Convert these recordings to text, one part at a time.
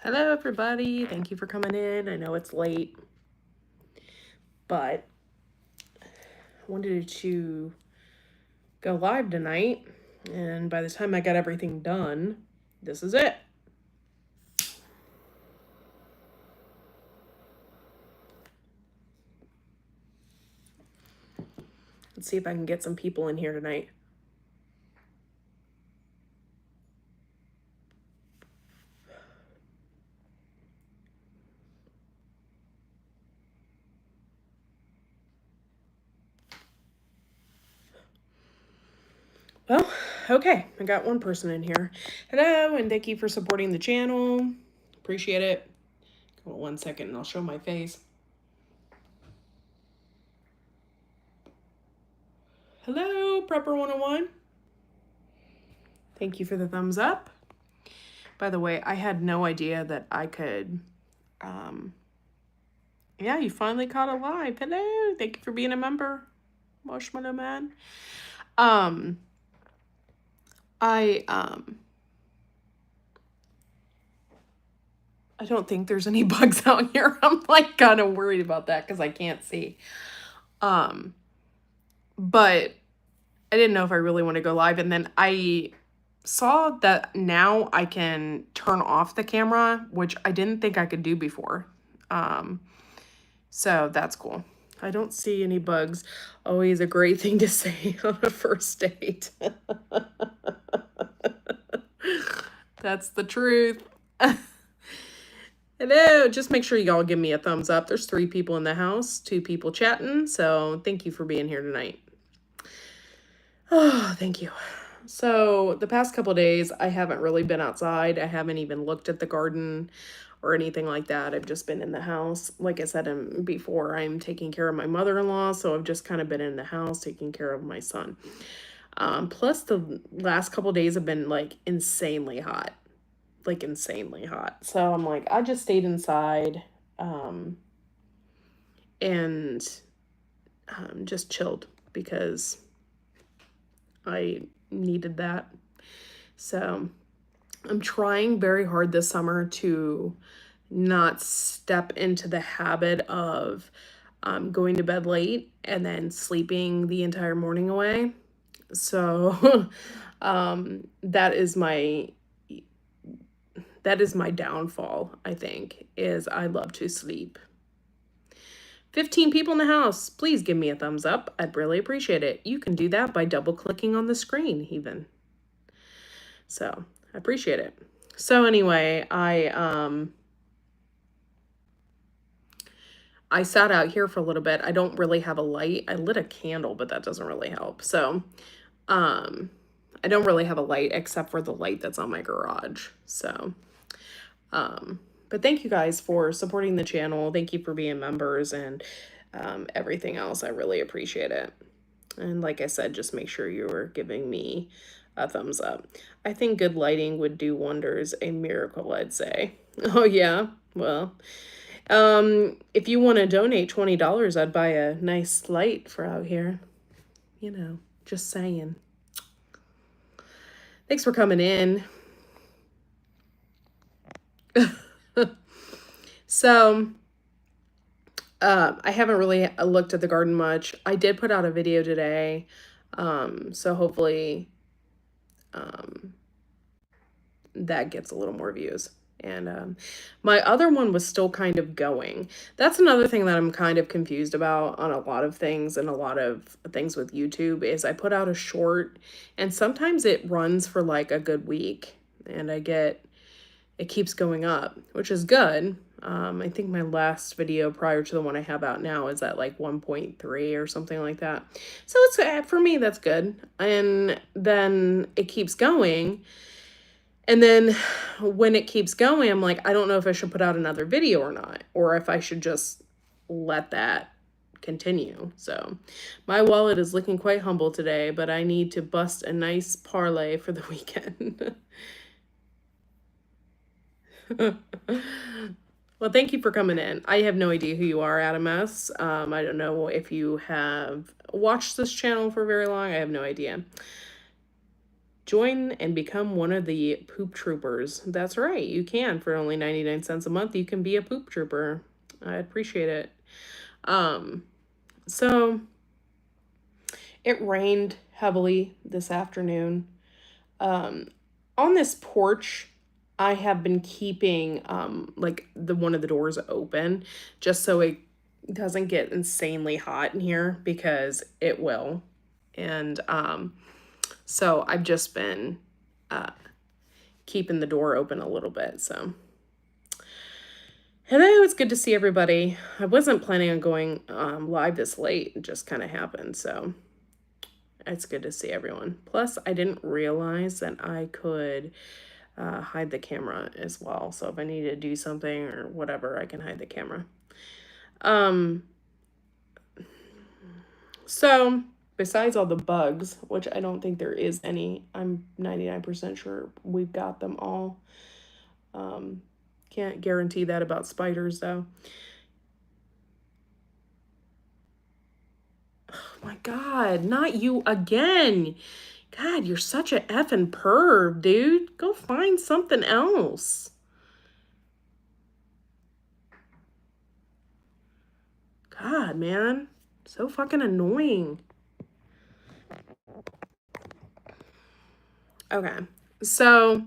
Hello, everybody. Thank you for coming in. I know it's late, but I wanted to go live tonight. And by the time I got everything done, this is it. Let's see if I can get some people in here tonight. Well, okay. I got one person in here. Hello, and thank you for supporting the channel. Appreciate it. Hold on 1 second and I'll show my face. Hello, Prepper 101. Thank you for the thumbs up. By the way, I had no idea that I could, yeah, you finally caught a live. Hello, thank you for being a member, Marshmallow Man. I don't think there's any bugs out here. I'm like kind of worried about that because I can't see. But I didn't know if I really want to go live, and then I saw that now I can turn off the camera, which I didn't think I could do before. So that's cool. I don't see any bugs. Always a great thing to say on a first date. That's the truth. Hello, just make sure y'all give me a thumbs up. There's 3 people in the house, 2 people chatting, so thank you for being here tonight. Oh, thank you. So the past couple days, I haven't really been outside. I haven't even looked at the garden or anything like that. I've just been in the house. Like I said before, I'm taking care of my mother-in-law, so I've just kind of been in the house taking care of my son. Plus, the last couple days have been like insanely hot. Like insanely hot. So I'm like, I just stayed inside and just chilled because I needed that. So I'm trying very hard this summer to not step into the habit of going to bed late and then sleeping the entire morning away. So that is my downfall, I think, is I love to sleep. 15 people in the house. Please give me a thumbs up. I'd really appreciate it. You can do that by double clicking on the screen even. So I appreciate it. So anyway, I sat out here for a little bit. I don't really have a light. I lit a candle, but that doesn't really help. So I don't really have a light except for the light that's on my garage. So but thank you guys for supporting the channel. Thank you for being members and everything else. I really appreciate it. And like I said, just make sure you're giving me a thumbs up. I think good lighting would do wonders. A miracle, I'd say. Oh, yeah? Well, if you want to donate $20, I'd buy a nice light for out here. You know, just saying. Thanks for coming in. So, I haven't really looked at the garden much. I did put out a video today, so hopefully that gets a little more views. And my other one was still kind of going. That's another thing that I'm kind of confused about on a lot of things and a lot of things with YouTube is I put out a short and sometimes it runs for like a good week and it keeps going up, which is good. I think my last video prior to the one I have out now is at like 1.3 or something like that. So it's for me, that's good. And then it keeps going. And then when it keeps going, I'm like, I don't know if I should put out another video or not, or if I should just let that continue. So my wallet is looking quite humble today, but I need to bust a nice parlay for the weekend. Well, thank you for coming in. I have no idea who you are, Adam S. I don't know if you have watched this channel for very long. I have no idea. Join and become one of the poop troopers. That's right, you can. For only 99 cents a month, you can be a poop trooper. I appreciate it. So it rained heavily this afternoon. On this porch, I have been keeping like the one of the doors open just so it doesn't get insanely hot in here, because it will. And so I've just been keeping the door open a little bit. So hello, it's good to see everybody. I wasn't planning on going live this late. It just kind of happened. So it's good to see everyone. Plus, I didn't realize that I could hide the camera as well. So if I need to do something or whatever, I can hide the camera. So besides all the bugs, which I don't think there is any, I'm 99% sure we've got them all. Can't guarantee that about spiders though. Oh my God, not you again. God, you're such a effing perv, dude. Go find something else. God, man. So fucking annoying. Okay, so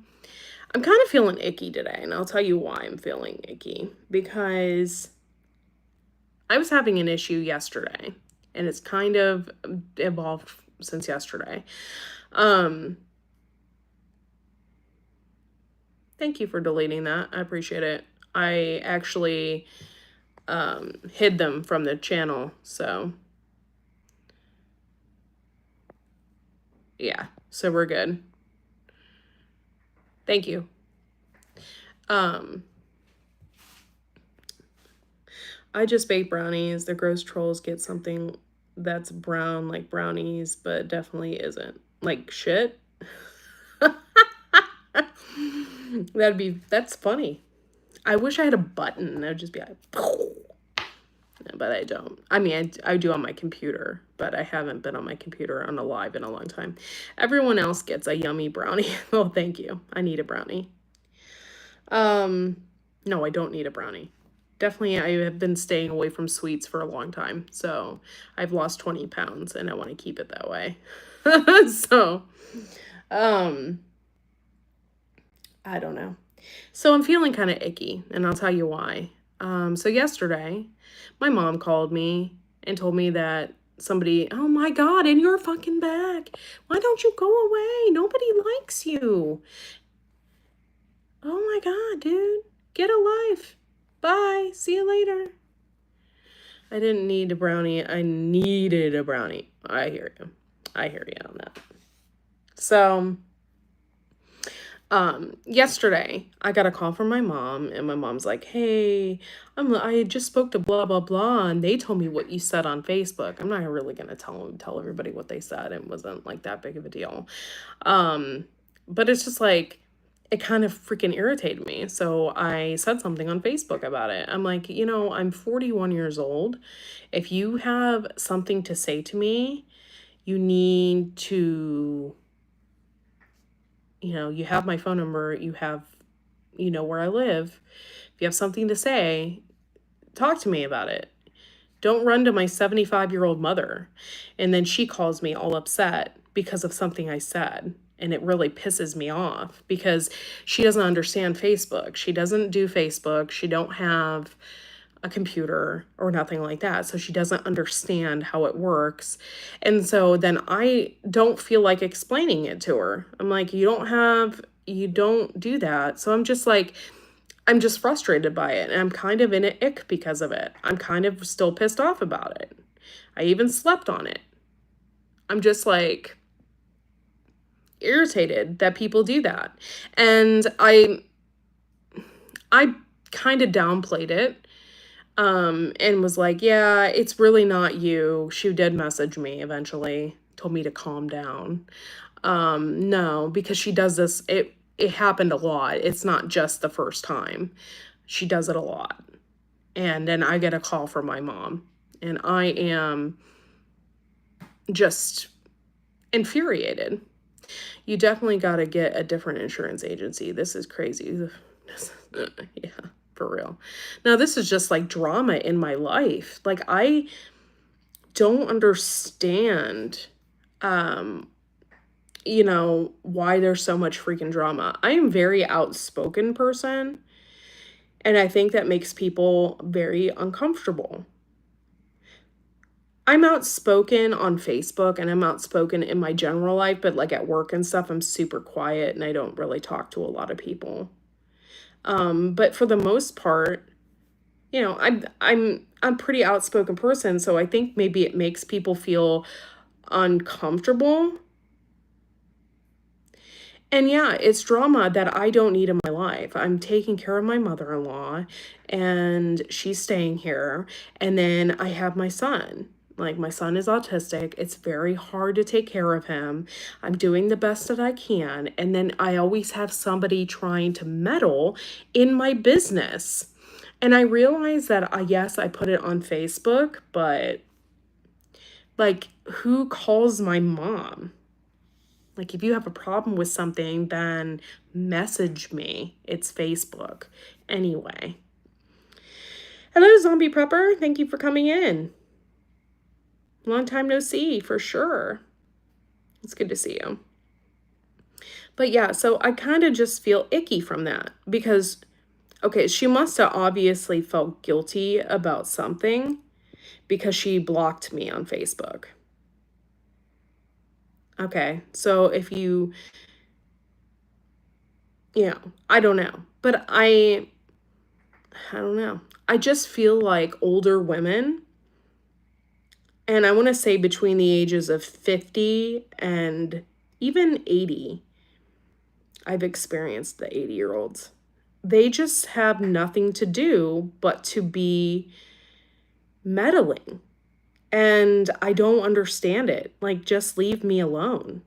I'm kind of feeling icky today, and I'll tell you why I'm feeling icky. Because I was having an issue yesterday, and it's kind of evolved since yesterday. Thank you for deleting that. I appreciate it. I actually hid them from the channel, so yeah, so we're good. Thank you. I just bake brownies. The gross trolls get something that's brown like brownies, but definitely isn't. Like shit. That's funny. I wish I had a button. That would just be like, but I don't. I mean, I do on my computer, but I haven't been on my computer on a live in a long time. Everyone else gets a yummy brownie. Oh, thank you. I need a brownie. No, I don't need a brownie. Definitely, I have been staying away from sweets for a long time. So I've lost 20 pounds and I want to keep it that way. So, I don't know. So I'm feeling kind of icky, and I'll tell you why. So yesterday, my mom called me and told me that somebody, oh my God, and you're fucking back. Why don't you go away? Nobody likes you. Oh my God, dude, get a life. Bye. See you later. I didn't need a brownie. I needed a brownie. I hear you. I hear you on that. So, yesterday I got a call from my mom, and my mom's like, hey, I just spoke to blah blah blah, and they told me what you said on Facebook. I'm not really gonna tell everybody what they said. It wasn't like that big of a deal. But it's just like, it kind of freaking irritated me. So I said something on Facebook about it. I'm like, I'm 41 years old. If you have something to say to me, you need to, you have my phone number, you have, where I live. If you have something to say, talk to me about it. Don't run to my 75-year-old mother. And then she calls me all upset because of something I said. And it really pisses me off because she doesn't understand Facebook. She doesn't do Facebook. She don't have a computer or nothing like that. So she doesn't understand how it works. And so then I don't feel like explaining it to her. I'm like, you don't do that. So I'm just frustrated by it. And I'm kind of in an ick because of it. I'm kind of still pissed off about it. I even slept on it. I'm just like irritated that people do that. And I kind of downplayed it. And was like, yeah, it's really not you. She did message me eventually, told me to calm down. No, because she does this, it happened a lot. It's not just the first time. She does it a lot. And then I get a call from my mom, and I am just infuriated. You definitely got to get a different insurance agency. This is crazy. Yeah, for real. Now, this is just like drama in my life. Like, I don't understand, um, why there's so much freaking drama. I am a very outspoken person, and I think that makes people very uncomfortable. I'm outspoken on Facebook and I'm outspoken in my general life, but like at work and stuff, I'm super quiet and I don't really talk to a lot of people. But for the most part, I'm pretty outspoken person, so I think maybe it makes people feel uncomfortable. And yeah, it's drama that I don't need in my life. I'm taking care of my mother-in-law and she's staying here. And then I have my son. Like, my son is autistic. It's very hard to take care of him. I'm doing the best that I can. And then I always have somebody trying to meddle in my business. And I realize that, yes, I put it on Facebook, but like, who calls my mom? Like, if you have a problem with something, then message me. It's Facebook. Anyway. Hello, Zombie Prepper. Thank you for coming in. Long time no see, for sure. It's good to see you. But yeah, so I kind of just feel icky from that because, okay, she must have obviously felt guilty about something because she blocked me on Facebook. Okay, so if I don't know. But I don't know. I just feel like older women, and I want to say between the ages of 50 and even 80, I've experienced the 80-year-olds. They just have nothing to do but to be meddling. And I don't understand it. Like, just leave me alone.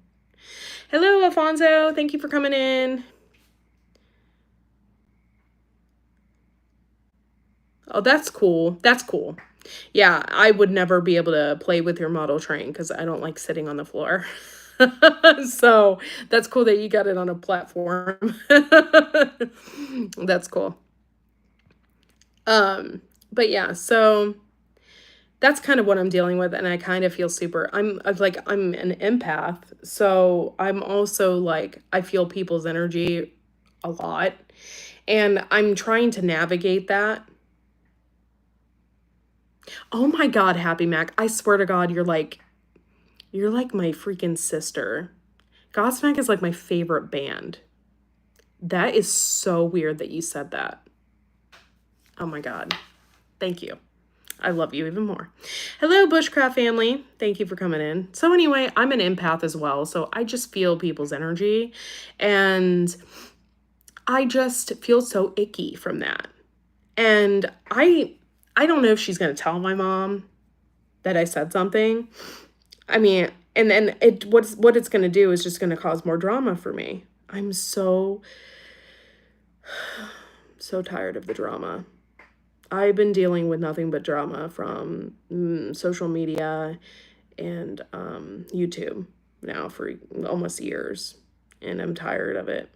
Hello, Alfonso. Thank you for coming in. Oh, that's cool. That's cool. Yeah, I would never be able to play with your model train because I don't like sitting on the floor. So that's cool that you got it on a platform. That's cool. But yeah, so that's kind of what I'm dealing with, and I kind of feel I'm an empath, so I'm also like, I feel people's energy a lot, and I'm trying to navigate that. Oh my God, Happy Mac, I swear to God, you're like my freaking sister. Godsmack is like my favorite band. That is so weird that you said that. Oh my God. Thank you. I love you even more. Hello, Bushcraft family. Thank you for coming in. So anyway, I'm an empath as well, so I just feel people's energy, and I just feel so icky from that. And I don't know if she's going to tell my mom that I said something. I mean, and then what it's going to do is just going to cause more drama for me. I'm so tired of the drama. I've been dealing with nothing but drama from social media and YouTube now for almost years, and I'm tired of it.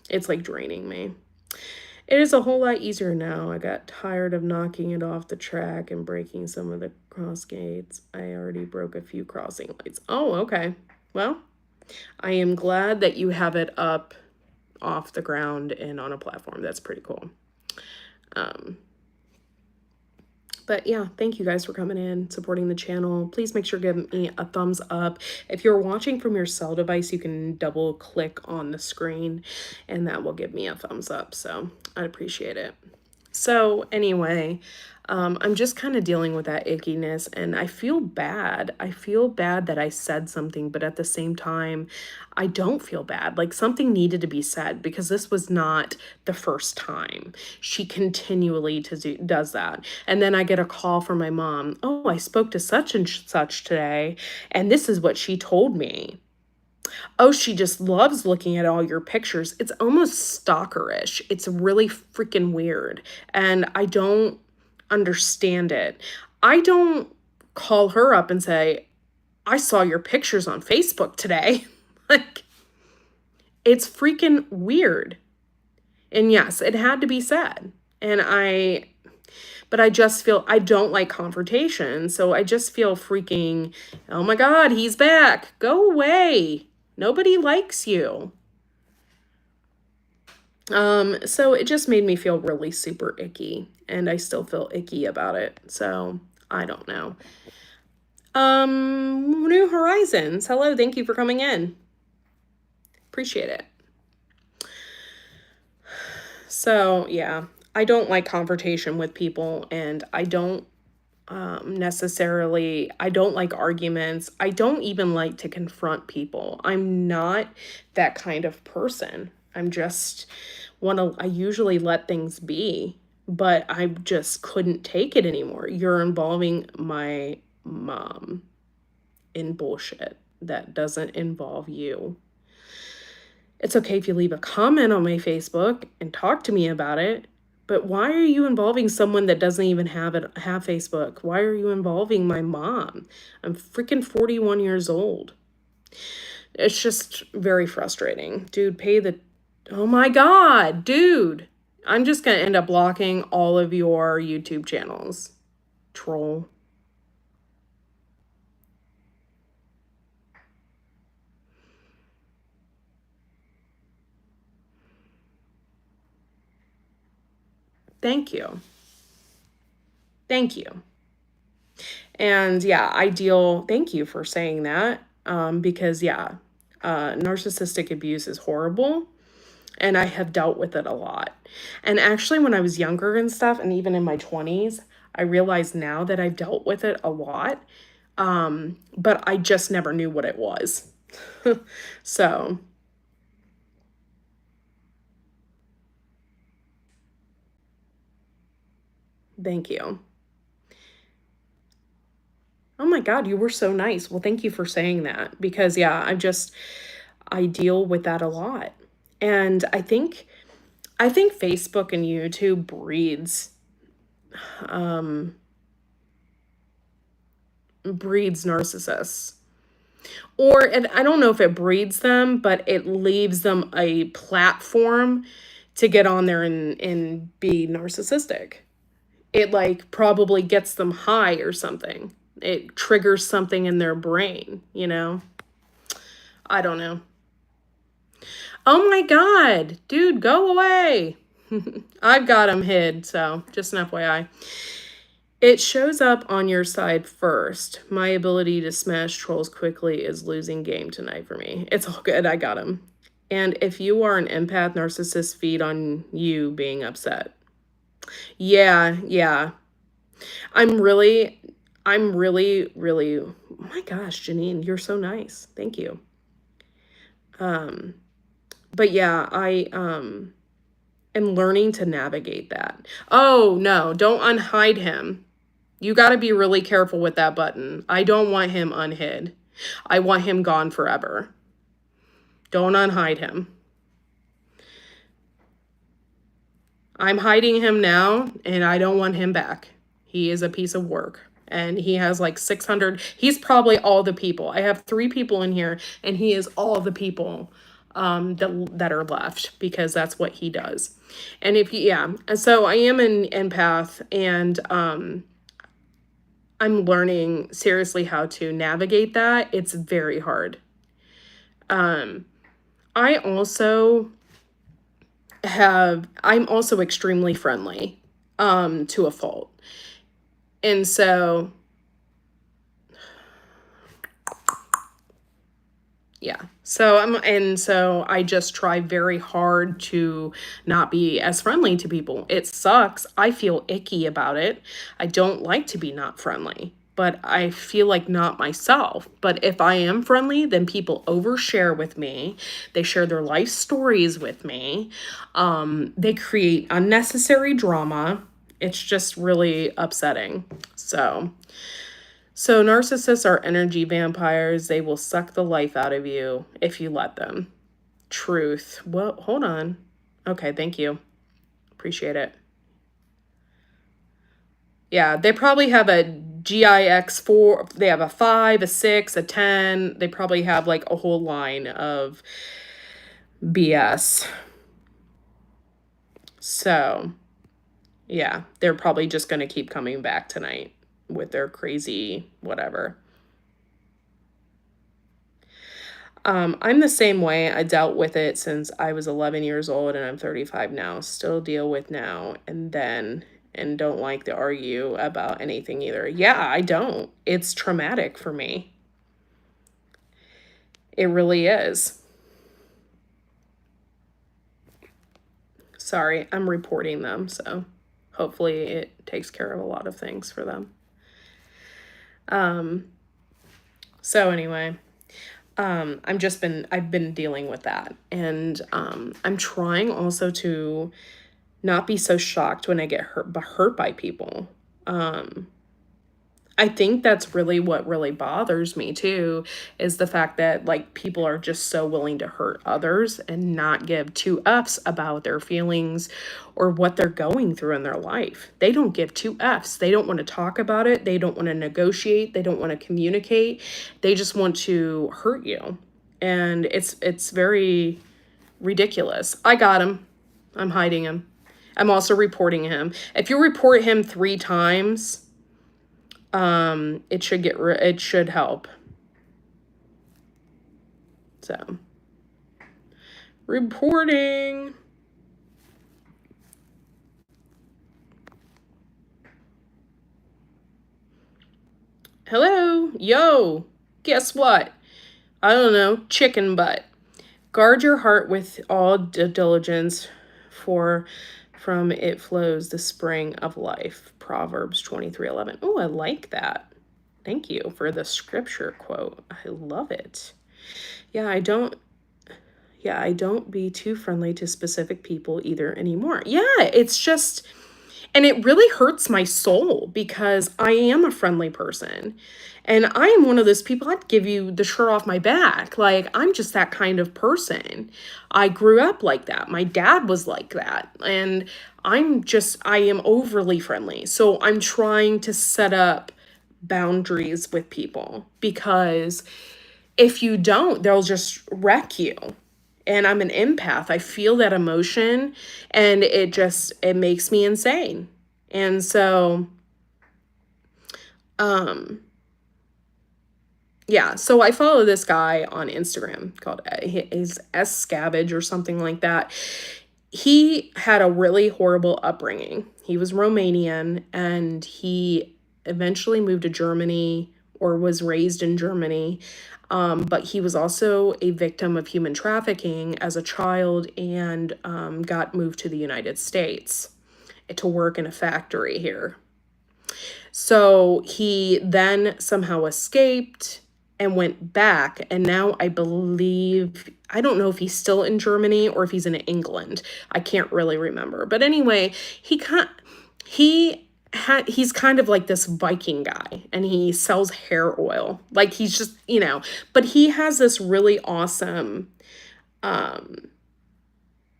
It's like draining me. It is a whole lot easier now. I got tired of knocking it off the track and breaking some of the cross gates. I already broke a few crossing lights. Oh, okay. Well, I am glad that you have it up off the ground and on a platform. That's pretty cool. But yeah, thank you guys for coming in, supporting the channel. Please make sure to give me a thumbs up. If you're watching from your cell device, you can double click on the screen and that will give me a thumbs up. So I'd appreciate it. So anyway, I'm just kind of dealing with that ickiness, and I feel bad. I feel bad that I said something, but at the same time, I don't feel bad. Like, something needed to be said because this was not the first time. She continually does that. And then I get a call from my mom. Oh, I spoke to such and such today, and this is what she told me. Oh, she just loves looking at all your pictures. It's almost stalkerish. It's really freaking weird. And I don't understand it. I don't call her up and say, I saw your pictures on Facebook today. Like, It's freaking weird. And yes, it had to be said. But I just feel I don't like confrontation. So I just feel freaking, oh my God, he's back. Go away. Nobody likes you. So it just made me feel really super icky, and I still feel icky about it. So I don't know. New Horizons. Hello, thank you for coming in. Appreciate it. So yeah, I don't like confrontation with people, and I don't necessarily, I don't like arguments. I don't even like to confront people. I'm not that kind of person. I'm just I usually let things be, but I just couldn't take it anymore. You're involving my mom in bullshit that doesn't involve you. It's okay if you leave a comment on my Facebook and talk to me about it, but why are you involving someone that doesn't even have Facebook? Why are you involving my mom? I'm freaking 41 years old. It's just very frustrating. Dude, oh my God, dude. I'm just going to end up blocking all of your YouTube channels. Troll. Thank you. Thank you. And yeah, thank you for saying that. Because yeah, narcissistic abuse is horrible, and I have dealt with it a lot. And actually, when I was younger and stuff, and even in my 20s, I realize now that I've dealt with it a lot. But I just never knew what it was. So, thank you. Oh my God, you were so nice. Well, thank you for saying that, because yeah, I deal with that a lot. And I think Facebook and YouTube breeds narcissists. Or, and I don't know if it breeds them, but it leaves them a platform to get on there and be narcissistic. It like probably gets them high or something. It triggers something in their brain, you know? I don't know. Oh my God, dude, go away. I've got him hid, so just an FYI. It shows up on your side first. My ability to smash trolls quickly is losing game tonight for me. It's all good. I got him. And if you are an empath, narcissists feed on you being upset. Yeah, yeah. I'm really, really, oh my gosh, Janine, you're so nice. Thank you. But yeah, I am learning to navigate that. Oh no, don't unhide him. You got to be really careful with that button. I don't want him unhid. I want him gone forever. Don't unhide him. I'm hiding him now, and I don't want him back. He is a piece of work. And he has like 600. He's probably all the people. I have 3 people in here, and he is all the people that are left, because that's what he does. And yeah. So I am an empath, and I'm learning seriously how to navigate that. It's very hard. I also I'm also extremely friendly, to a fault. And so, yeah. So I just try very hard to not be as friendly to people. It sucks. I feel icky about it. I don't like to be not friendly, but I feel like not myself. But if I am friendly, then people overshare with me. They share their life stories with me. They create unnecessary drama. It's just really upsetting. So narcissists are energy vampires. They will suck the life out of you if you let them. Truth. Well, hold on. Okay, thank you. Appreciate it. Yeah, they probably have a GIX4. They have a 5, a 6, a 10. They probably have like a whole line of BS. So, yeah, they're probably just going to keep coming back tonight with their crazy whatever. I'm the same way. I dealt with it since I was 11 years old and I'm 35 now. Still deal with now and then, and don't like to argue about anything either. Yeah, I don't. It's traumatic for me. It really is. Sorry, I'm reporting them, so hopefully it takes care of a lot of things for them. So anyway, I've been dealing with that, and I'm trying also to not be so shocked when I get hurt by people. I think that's really what really bothers me too, is the fact that like people are just so willing to hurt others and not give two F's about their feelings or what they're going through in their life. They don't give two F's. They don't want to talk about it. They don't want to negotiate. They don't want to communicate. They just want to hurt you. And it's very ridiculous. I got him. I'm hiding him. I'm also reporting him. If you report him 3 times, it should help. So, reporting. Hello, yo, guess what? I don't know, chicken butt. Guard your heart with all diligence, for from it flows the spring of life. Proverbs 23:11. Oh, I like that. Thank you for the scripture quote. I love it. Yeah, I don't be too friendly to specific people either anymore. Yeah, it's just, and it really hurts my soul because I am a friendly person. And I am one of those people, I'd give you the shirt off my back. Like, I'm just that kind of person. I grew up like that. My dad was like that. And I am overly friendly. So I'm trying to set up boundaries with people because if you don't, they'll just wreck you. And I'm an empath. I feel that emotion and it makes me insane. And so, yeah, so I follow this guy on Instagram called is S Scavenge or something like that. He had a really horrible upbringing. He was Romanian and he eventually moved to Germany or was raised in Germany. But he was also a victim of human trafficking as a child and got moved to the United States to work in a factory here. So he then somehow escaped and went back. And now I believe, I don't know if he's still in Germany or if he's in England. I can't really remember. But anyway, he's kind of like this Viking guy and he sells hair oil. Like he's just, but he has this really awesome,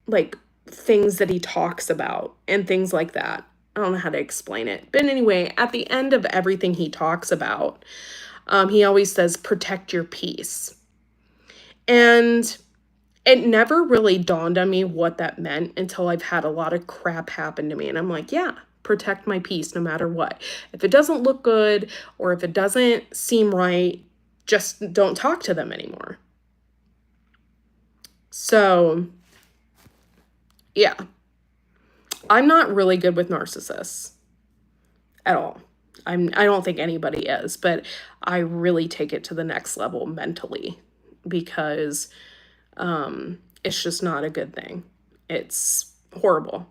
like things that he talks about and things like that. I don't know how to explain it. But anyway, at the end of everything he talks about, he always says, protect your peace. And it never really dawned on me what that meant until I've had a lot of crap happen to me. And I'm like, yeah, protect my peace no matter what. If it doesn't look good or if it doesn't seem right, just don't talk to them anymore. So, yeah. I'm not really good with narcissists at all. I don't think anybody is, but I really take it to the next level mentally because it's just not a good thing. It's horrible.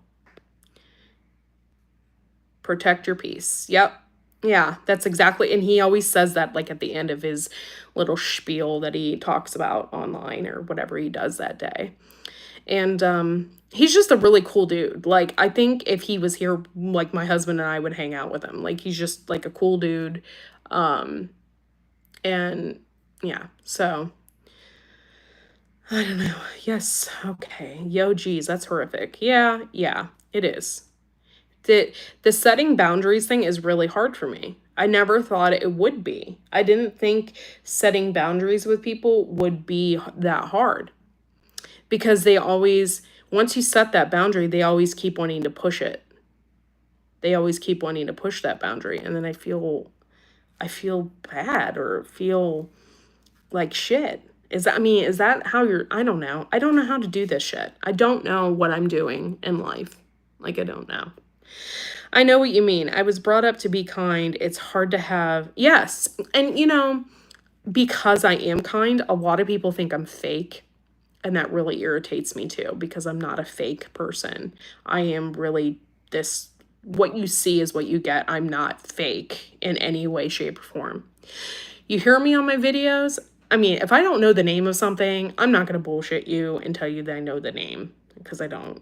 Protect your peace. Yep. Yeah, that's exactly. And he always says that like at the end of his little spiel that he talks about online or whatever he does that day. And he's just a really cool dude. Like, I think if he was here, like, my husband and I would hang out with him. Like, he's just, like, a cool dude. And, yeah, so, I don't know. Yes, okay. Yo, geez, that's horrific. Yeah, it is. The setting boundaries thing is really hard for me. I never thought it would be. I didn't think setting boundaries with people would be that hard. because they always, once you set that boundary, they always keep wanting to push it. They always keep wanting to push that boundary. And then I feel bad or feel like shit. Is that, I mean, is that how you're, I don't know. I don't know how to do this shit. I don't know what I'm doing in life. Like, I don't know. I know what you mean. I was brought up to be kind. It's hard to have, yes. And you know, because I am kind, a lot of people think I'm fake. And that really irritates me too, because I'm not a fake person. I am really this, what you see is what you get. I'm not fake in any way, shape, or form. You hear me on my videos. I mean, if I don't know the name of something, I'm not going to bullshit you and tell you that I know the name, because I don't.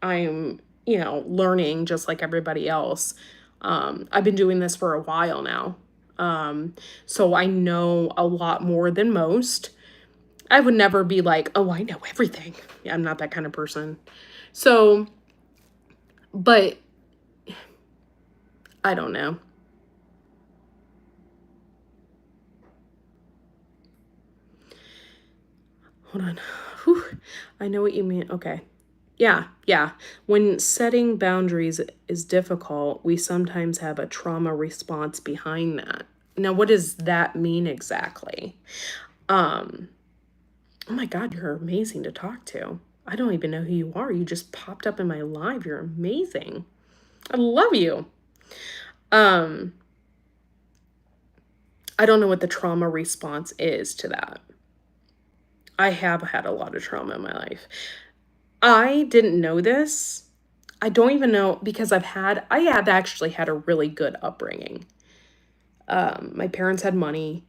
I am, you know, learning just like everybody else. I've been doing this for a while now. So I know a lot more than most. I would never be like, oh, I know everything. Yeah, I'm not that kind of person. So, but I don't know. Hold on. Whew. I know what you mean. Okay. Yeah. When setting boundaries is difficult, we sometimes have a trauma response behind that. Now, what does that mean exactly? Um, oh my God, you're amazing to talk to. I don't even know who you are. You just popped up in my live. You're amazing. I love you. Um, I don't know what the trauma response is to that. I have had a lot of trauma in my life. I didn't know this. I don't even know, because I have actually had a really good upbringing. My parents had money.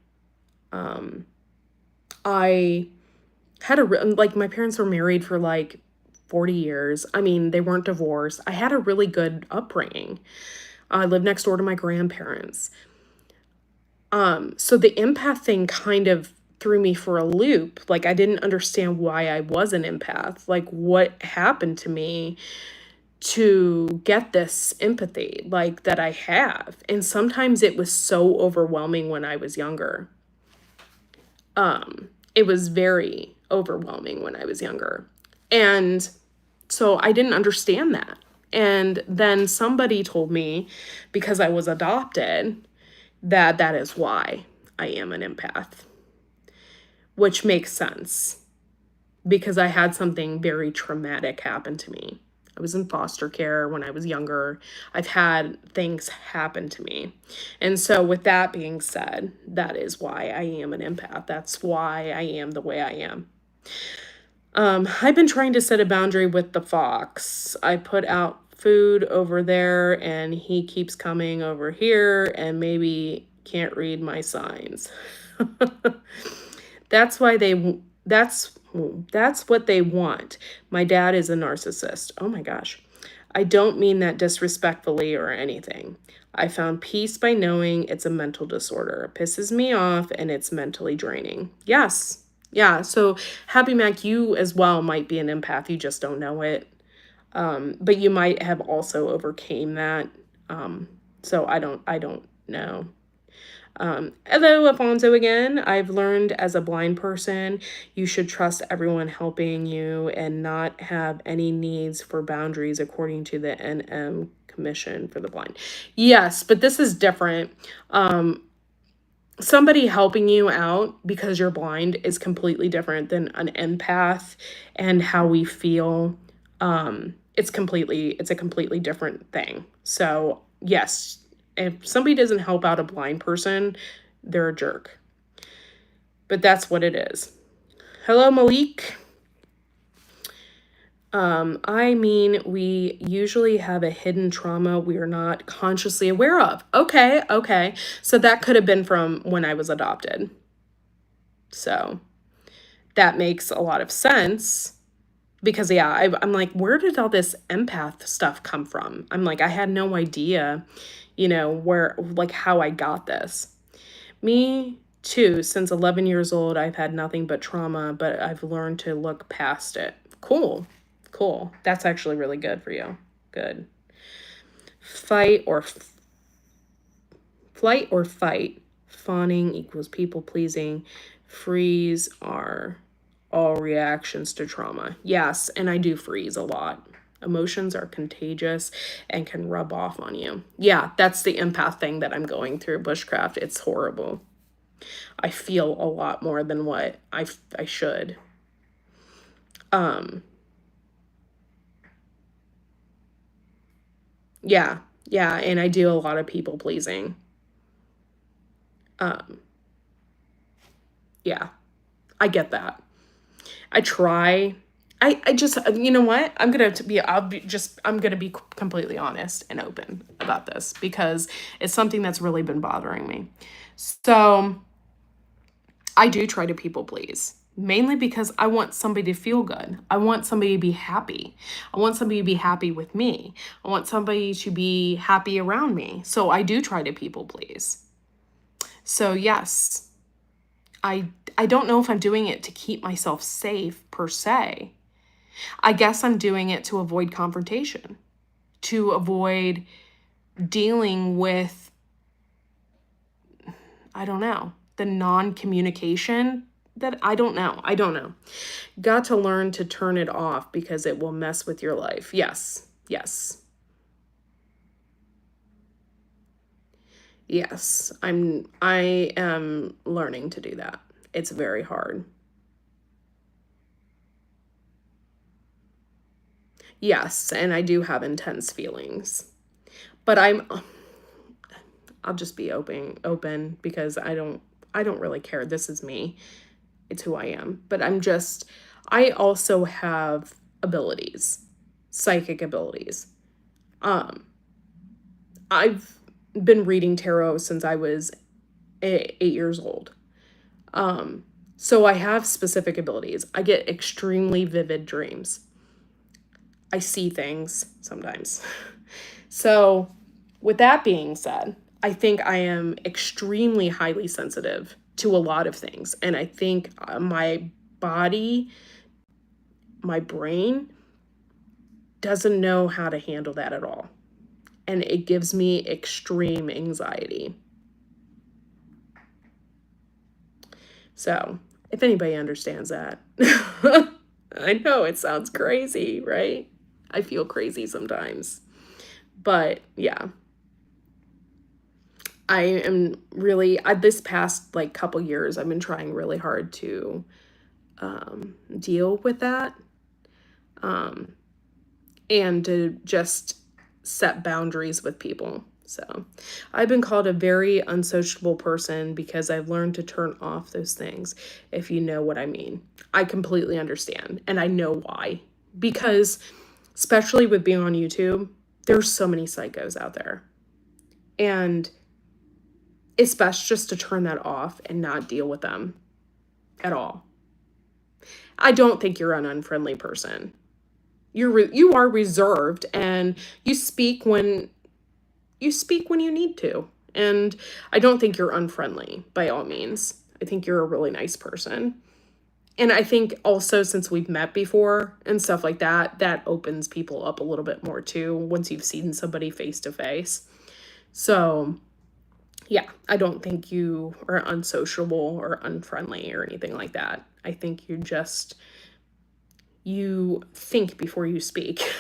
Um, I had like, my parents were married for like 40 years. I mean, they weren't divorced. I had a really good upbringing. I lived next door to my grandparents. So the empath thing kind of threw me for a loop. Like, I didn't understand why I was an empath. Like, what happened to me to get this empathy like that I have. And sometimes it was so overwhelming when I was younger. It was very overwhelming when I was younger. And so I didn't understand that. And then somebody told me, because I was adopted, that that is why I am an empath, which makes sense because I had something very traumatic happen to me. I was in foster care when I was younger. I've had things happen to me. And so with that being said, that is why I am an empath. That's why I am the way I am. I've been trying to set a boundary with the fox. I put out food over there and he keeps coming over here and maybe can't read my signs. That's why that's what they want. My dad is a narcissist. Oh my gosh. I don't mean that disrespectfully or anything. I found peace by knowing it's a mental disorder. It pisses me off and it's mentally draining. Yes. Yeah. So Happy Mac, you as well might be an empath. You just don't know it. But you might have also overcame that. So I don't know. Hello, Alfonso again. I've learned as a blind person, you should trust everyone helping you and not have any needs for boundaries according to the NM Commission for the Blind. Yes, but this is different. Somebody helping you out because you're blind is completely different than an empath and how we feel. It's a completely different thing. So yes, if somebody doesn't help out a blind person, they're a jerk. But that's what it is. Hello, Malik. I mean, we usually have a hidden trauma we are not consciously aware of. Okay. So that could have been from when I was adopted. So that makes a lot of sense. Because, yeah, I'm like, where did all this empath stuff come from? I'm like, I had no idea, where, like, how I got this. Me too, since 11 years old, I've had nothing but trauma, but I've learned to look past it. Cool. That's actually really good for you. Good. Flight or fight. Fawning equals people pleasing. Freeze are all reactions to trauma. Yes, and I do freeze a lot. Emotions are contagious and can rub off on you. Yeah, that's the empath thing that I'm going through, bushcraft. It's horrible. I feel a lot more than what I should. Yeah, yeah, and I do a lot of people pleasing. Yeah, I get that. I try. I just, you know what? I'm gonna be completely honest and open about this because it's something that's really been bothering me. So I do try to people please, mainly because I want somebody to feel good. I want somebody to be happy. I want somebody to be happy with me. I want somebody to be happy around me. So I do try to people please. So yes, I don't know if I'm doing it to keep myself safe per se. I guess I'm doing it to avoid confrontation, to avoid dealing with, I don't know, the non-communication that I don't know. I don't know. Got to learn to turn it off because it will mess with your life. Yes. Yes. Yes. I am learning to do that. It's very hard. Yes, and I do have intense feelings. But I'll just be open because I don't really care. This is me. It's who I am. But I also have abilities, psychic abilities. Um, I've been reading tarot since I was 8 years old. So I have specific abilities. I get extremely vivid dreams. I see things sometimes. So, with that being said, I think I am extremely highly sensitive to a lot of things. And I think my body, my brain doesn't know how to handle that at all. And it gives me extreme anxiety. So, if anybody understands that, I know it sounds crazy, right? I feel crazy sometimes. But yeah, I am really, this past like couple years, I've been trying really hard to deal with that and to just set boundaries with people. So I've been called a very unsociable person because I've learned to turn off those things, if you know what I mean. I completely understand, and I know why. Because, especially with being on YouTube, there's so many psychos out there. And it's best just to turn that off and not deal with them at all. I don't think you're an unfriendly person. You are reserved and you speak when you need to. And I don't think you're unfriendly by all means. I think you're a really nice person. And I think also since we've met before and stuff like that, that opens people up a little bit more too once you've seen somebody face to face. So, yeah, I don't think you are unsociable or unfriendly or anything like that. I think you think before you speak.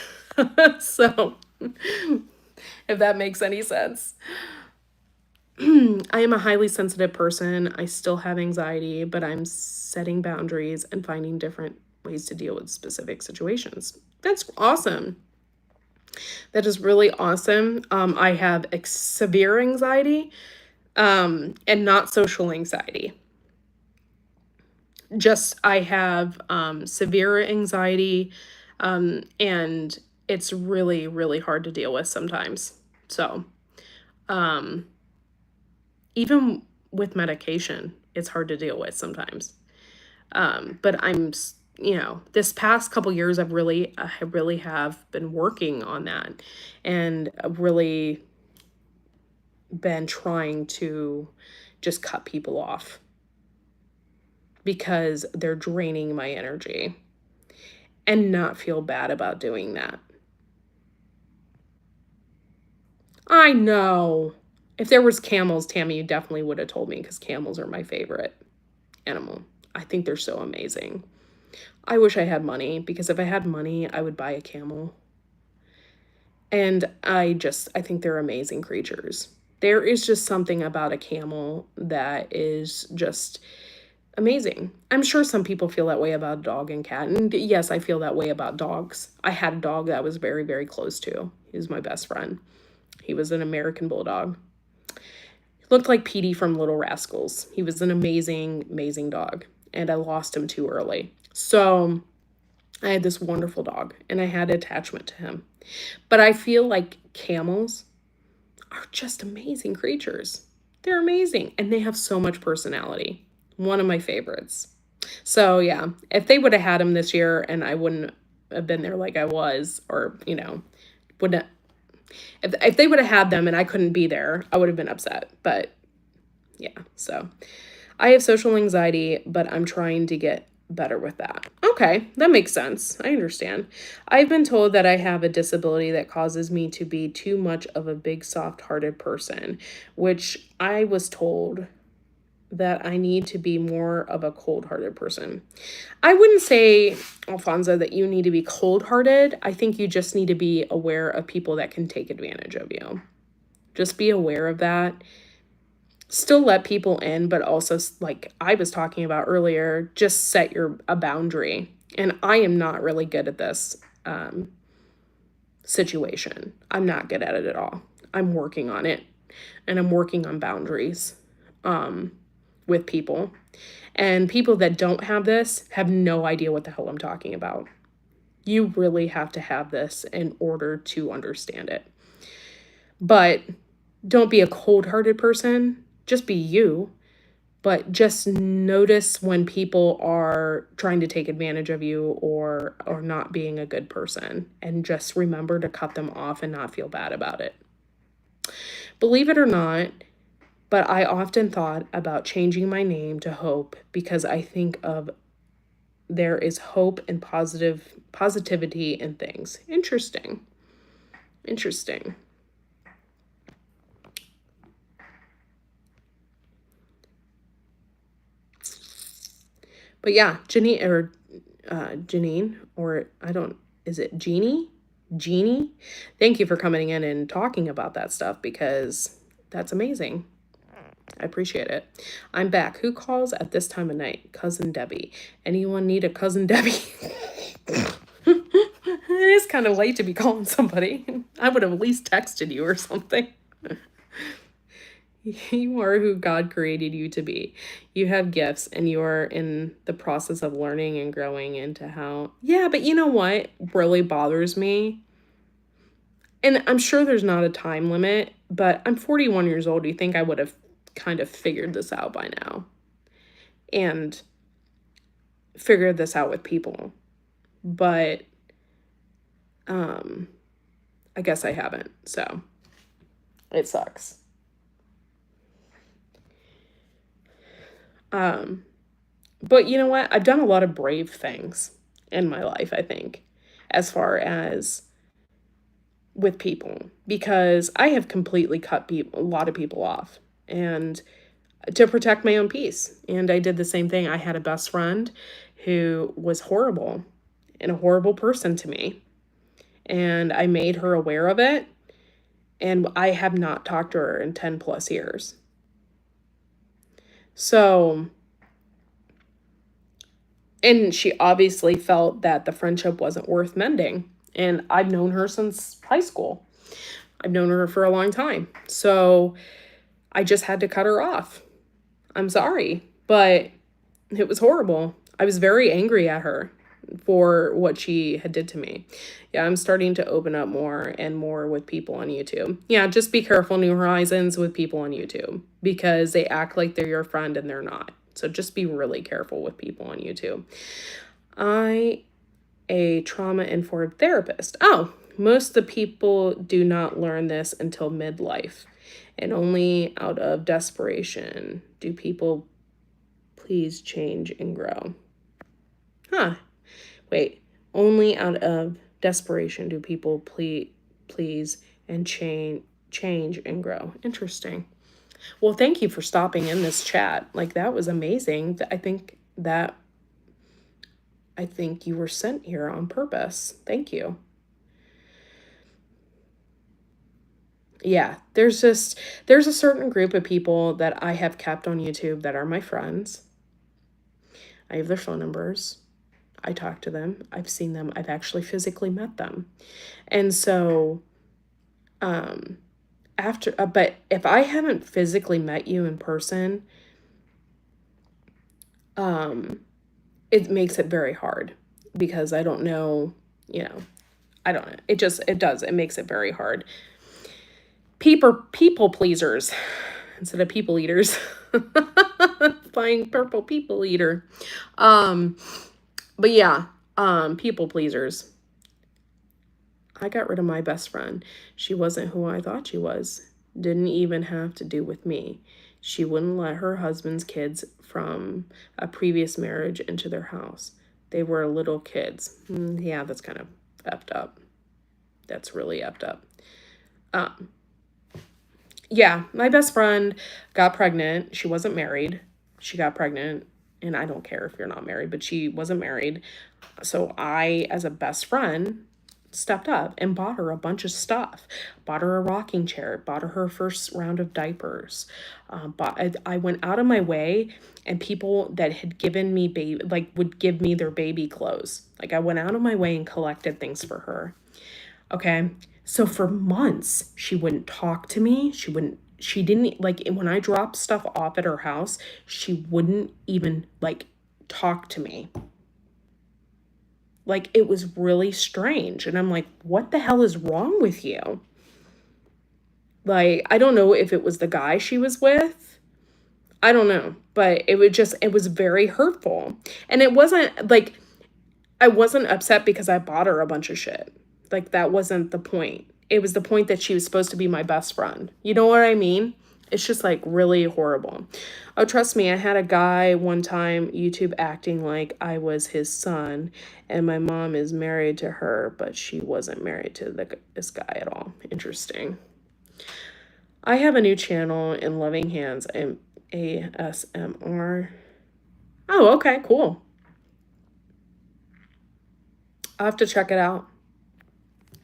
So, if that makes any sense. I am a highly sensitive person. I still have anxiety, but I'm setting boundaries and finding different ways to deal with specific situations. That's awesome. That is really awesome. I have severe anxiety, and not social anxiety. Just I have severe anxiety, and it's really, really hard to deal with sometimes. So, even with medication, it's hard to deal with sometimes. But this past couple years, I really have been working on that, and I've really been trying to just cut people off because they're draining my energy and not feel bad about doing that. I know. If there was camels, Tammy, you definitely would have told me because camels are my favorite animal. I think they're so amazing. I wish I had money, because if I had money, I would buy a camel. And I think they're amazing creatures. There is just something about a camel that is just amazing. I'm sure some people feel that way about dog and cat. And yes, I feel that way about dogs. I had a dog that I was very, very close to. He was my best friend. He was an American bulldog. He looked like Petey from Little Rascals. He was an amazing, amazing dog. And I lost him too early. So I had this wonderful dog and I had attachment to him. But I feel like camels are just amazing creatures. They're amazing and they have so much personality. One of my favorites. So yeah, if they would have had him this year and I wouldn't have been there like I was, or wouldn't if they would have had them and I couldn't be there, I would have been upset. But yeah, so I have social anxiety, but I'm trying to get better with that. Okay, that makes sense. I understand. I've been told that I have a disability that causes me to be too much of a big, soft-hearted person, which I was told that I need to be more of a cold-hearted person. I wouldn't say, Alfonso, that you need to be cold-hearted. I think you just need to be aware of people that can take advantage of you. Just be aware of that. Still let people in, but also, like I was talking about earlier, just set a boundary. And I am not really good at this situation. I'm not good at it at all. I'm working on it, and I'm working on boundaries with people. And people that don't have this have no idea what the hell I'm talking about. You really have to have this in order to understand it. But don't be a cold-hearted person. Just be you. But just notice when people are trying to take advantage of you or not being a good person. And just remember to cut them off and not feel bad about it. Believe it or not, but I often thought about changing my name to Hope because I think of there is hope and positivity in things. Interesting. Interesting. But yeah, Janine, or is it Jeannie? Jeannie? Thank you for coming in and talking about that stuff because that's amazing. I appreciate it. I'm back. Who calls at this time of night? Cousin Debbie. Anyone need a Cousin Debbie? It is kind of late to be calling somebody. I would have at least texted you or something. You are who God created you to be. You have gifts and you are in the process of learning and growing into how. Yeah, but you know what really bothers me? And I'm sure there's not a time limit, but I'm 41 years old. Do you think I would have kind of figured this out by now? And figured this out with people. But I guess I haven't. So it sucks. But you know what? I've done a lot of brave things in my life, I think, as far as with people, because I have completely cut a lot of people off and to protect my own peace. And I did the same thing. I had a best friend who was horrible and a horrible person to me. And I made her aware of it. And I have not talked to her in 10 plus years. So, and she obviously felt that the friendship wasn't worth mending. And I've known her since high school. I've known her for a long time. So I just had to cut her off. I'm sorry, but it was horrible. I was very angry at her for what she had did to me. Yeah, I'm starting to open up more and more with people on YouTube. Yeah, just be careful, New Horizons, with people on YouTube because they act like they're your friend and they're not. So just be really careful with people on YouTube. A trauma-informed therapist. Oh, most of the people do not learn this until midlife. And only out of desperation do people please change and grow. Huh. Wait. Only out of desperation do people please and change and grow. Interesting. Well, thank you for stopping in this chat. Like, that was amazing. I think I think you were sent here on purpose. Thank you. Yeah, there's a certain group of people that I have kept on YouTube that are my friends. I have their phone numbers. I talk to them. I've seen them. I've actually physically met them. And so, but if I haven't physically met you in person, it makes it very hard because I don't know, I don't know. It makes it very hard. People pleasers instead of people eaters. Buying purple people eater. But yeah, people pleasers. I got rid of my best friend. She wasn't who I thought she was. Didn't even have to do with me. She wouldn't let her husband's kids from a previous marriage into their house. They were little kids. Yeah, that's kind of effed up. That's really effed up. Yeah, my best friend got pregnant. She wasn't married. She got pregnant, and I don't care if you're not married, but she wasn't married. So I, as a best friend, stepped up and bought her a bunch of stuff. Bought her a rocking chair. Bought her first round of diapers. I went out of my way, and people that had given me would give me their baby clothes. Like I went out of my way and collected things for her. Okay. So for months, she wouldn't talk to me. She didn't like when I dropped stuff off at her house, she wouldn't even like talk to me. Like it was really strange. And I'm like, what the hell is wrong with you? Like, I don't know if it was the guy she was with. I don't know. But it was very hurtful. And it wasn't like, I wasn't upset because I bought her a bunch of shit. Like, that wasn't the point. It was the point that she was supposed to be my best friend. You know what I mean? It's just, like, really horrible. Oh, trust me, I had a guy one time YouTube acting like I was his son, and my mom is married to her, but she wasn't married to this guy at all. Interesting. I have a new channel in Loving Hands and ASMR. Oh, okay, cool. I'll have to check it out.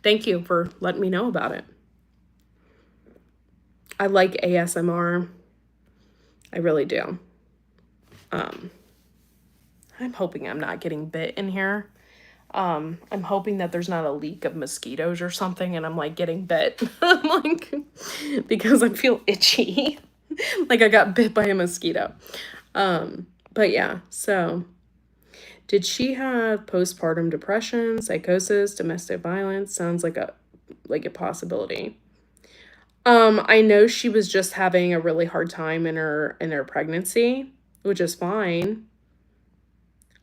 Thank you for letting me know about it. I like ASMR. I really do. I'm hoping I'm not getting bit in here. I'm hoping that there's not a leak of mosquitoes or something and I'm like getting bit. Like, because I feel itchy. Like I got bit by a mosquito. But yeah, so did she have postpartum depression, psychosis, domestic violence? Sounds like a possibility. I know she was just having a really hard time in her pregnancy, which is fine.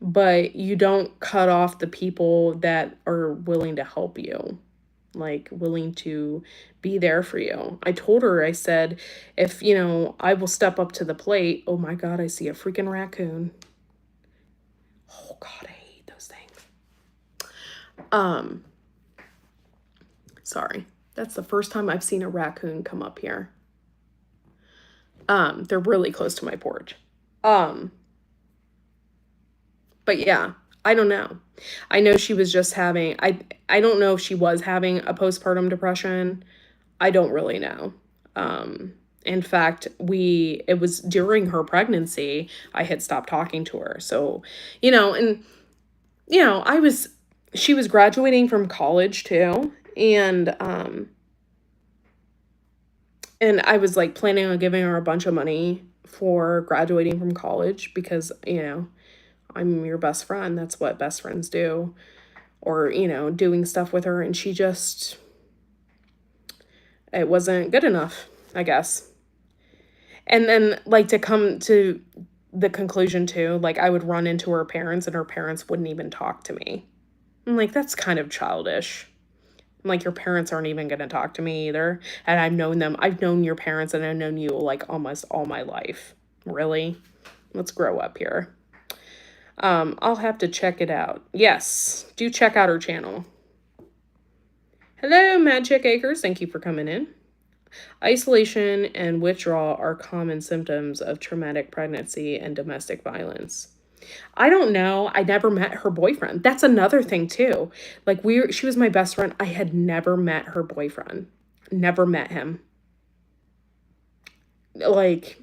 But you don't cut off the people that are willing to help you, like willing to be there for you. I told her, I said, if, I will step up to the plate. Oh my God, I see a freaking raccoon. Oh God, I hate those things. Sorry. That's the first time I've seen a raccoon come up here. They're really close to my porch. But yeah, I don't know. I know she was just having, I don't know if she was having a postpartum depression. I don't really know. In fact, it was during her pregnancy, I had stopped talking to her. So, she was graduating from college too. And I was like planning on giving her a bunch of money for graduating from college because, I'm your best friend. That's what best friends do. Or, doing stuff with her. And it wasn't good enough, I guess. And then, like, to come to the conclusion, too, like, I would run into her parents and her parents wouldn't even talk to me. I'm like, that's kind of childish. I'm like, your parents aren't even going to talk to me either. And I've known them. I've known your parents and I've known you, like, almost all my life. Really? Let's grow up here. I'll have to check it out. Yes, do check out her channel. Hello, Magic Acres. Thank you for coming in. Isolation and withdrawal are common symptoms of traumatic pregnancy and domestic violence. I don't know. I never met her boyfriend. That's another thing too. Like she was my best friend. I had never met her boyfriend. Never met him. Like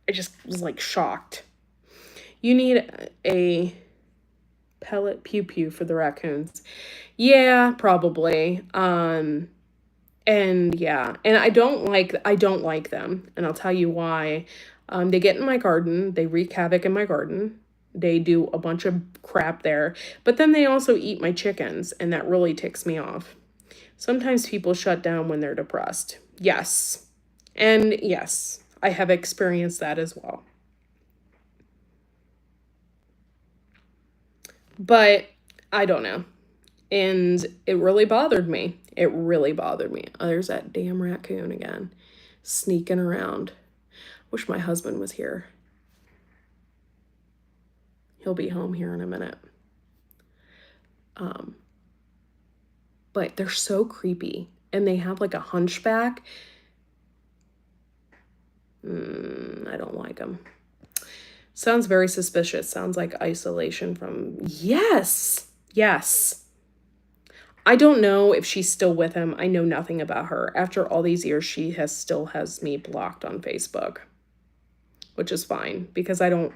I just was like shocked. You need a pellet pew pew for the raccoons. Yeah, probably. And yeah, and I don't like them, and I'll tell you why. They get in my garden, they wreak havoc in my garden. They do a bunch of crap there, but then they also eat my chickens, and that really ticks me off. Sometimes people shut down when they're depressed. Yes. And yes, I have experienced that as well. But I don't know. And it really bothered me. It really bothered me. Oh, there's that damn raccoon again, sneaking around. Wish my husband was here. He'll be home here in a minute. Um, but they're so creepy. And they have like a hunchback. I don't like them. Sounds very suspicious. Sounds like isolation from... Yes! Yes. I don't know if she's still with him. I know nothing about her. After all these years, she still has me blocked on Facebook, which is fine because I don't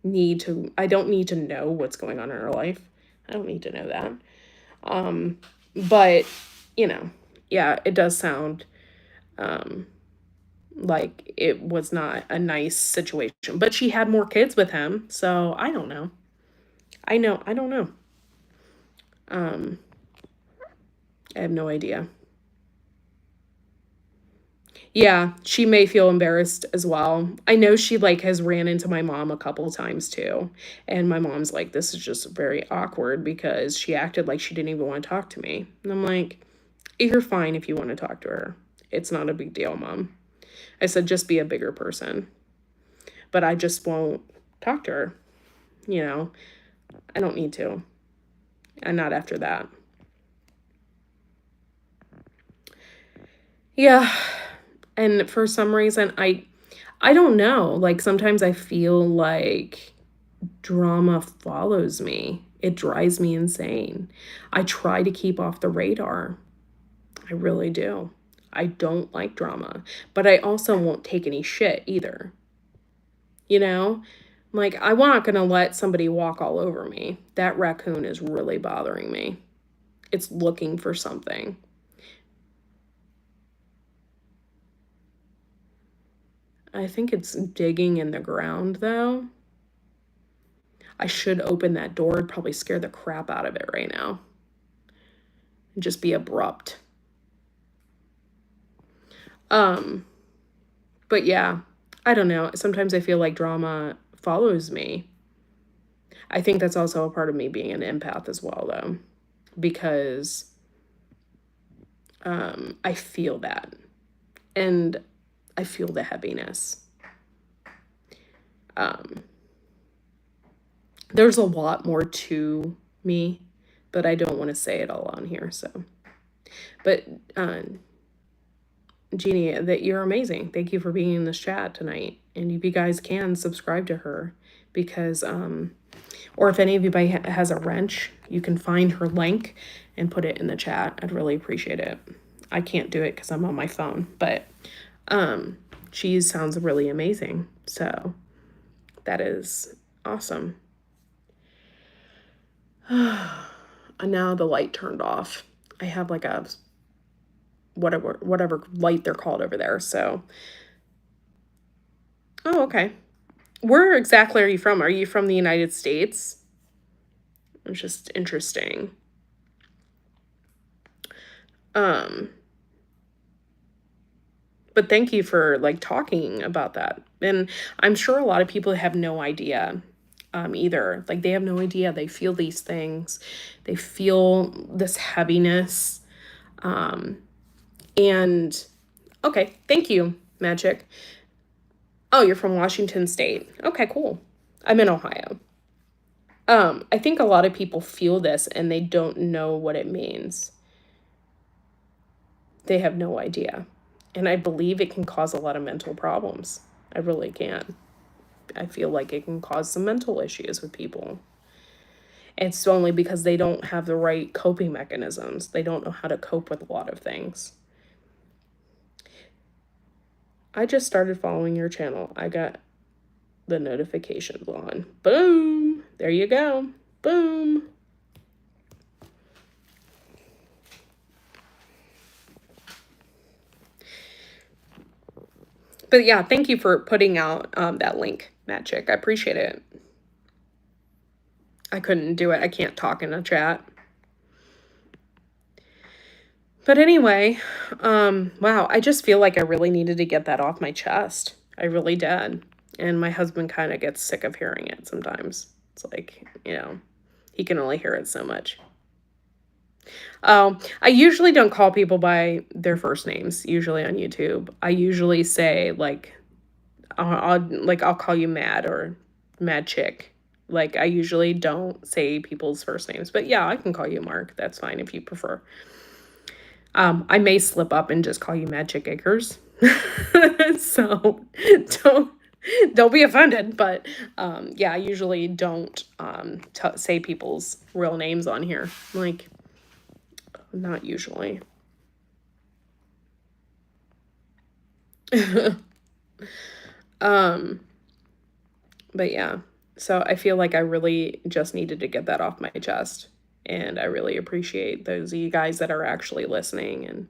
need to know what's going on in her life. I don't need to know that. But yeah, it does sound like it was not a nice situation. But she had more kids with him, so I don't know. I don't know. I have no idea. Yeah, she may feel embarrassed as well. I know she like has ran into my mom a couple times too. And my mom's like, this is just very awkward because she acted like she didn't even want to talk to me. And I'm like, you're fine if you want to talk to her. It's not a big deal, Mom. I said, just be a bigger person. But I just won't talk to her. I don't need to. And not after that. Yeah. And for some reason, I don't know. Like sometimes I feel like drama follows me. It drives me insane. I try to keep off the radar. I really do. I don't like drama, but I also won't take any shit either. You know? Like I'm not going to let somebody walk all over me. That raccoon is really bothering me. It's looking for something. I think it's digging in the ground though. I should open that door. It'd probably scare the crap out of it right now. And just be abrupt. But yeah, I don't know. Sometimes I feel like drama follows me. I think that's also a part of me being an empath as well, though, because I feel that and I feel the heaviness. There's a lot more to me, but I don't want to say it all on here. So, but Jeannie, that you're amazing. Thank you for being in this chat tonight. And if you guys can subscribe to her because, or if any of you has a wrench, you can find her link and put it in the chat. I'd really appreciate it. I can't do it because I'm on my phone, but she sounds really amazing. So that is awesome. And now the light turned off. I have like a whatever light they're called over there. So, oh, okay. Where exactly are you from? Are you from the United States? It's just interesting. But thank you for like talking about that. And I'm sure a lot of people have no idea either. Like they have no idea. They feel these things. They feel this heaviness. And okay, thank you, Magic. Oh, you're from Washington State. Okay, cool. I'm in Ohio. I think a lot of people feel this and they don't know what it means. They have no idea. And I believe it can cause a lot of mental problems. I really can. I feel like it can cause some mental issues with people. It's only because they don't have the right coping mechanisms. They don't know how to cope with a lot of things. I just started following your channel. I got the notifications on. Boom. There you go. Boom. But yeah, thank you for putting out that link, Mad Chick. I appreciate it. I couldn't do it. I can't talk in a chat. But anyway, wow, I just feel like I really needed to get that off my chest. I really did. And my husband kind of gets sick of hearing it sometimes. It's like, he can only hear it so much. I usually don't call people by their first names, usually on YouTube. I usually say, like, I'll call you Mad or Mad Chick. Like, I usually don't say people's first names. But yeah, I can call you Mark. That's fine if you prefer. I may slip up and just call you Mad Chick Acres. So don't be offended. But yeah, I usually don't say people's real names on here. Like, not usually. But yeah, so I feel like I really just needed to get that off my chest. And I really appreciate those of you guys that are actually listening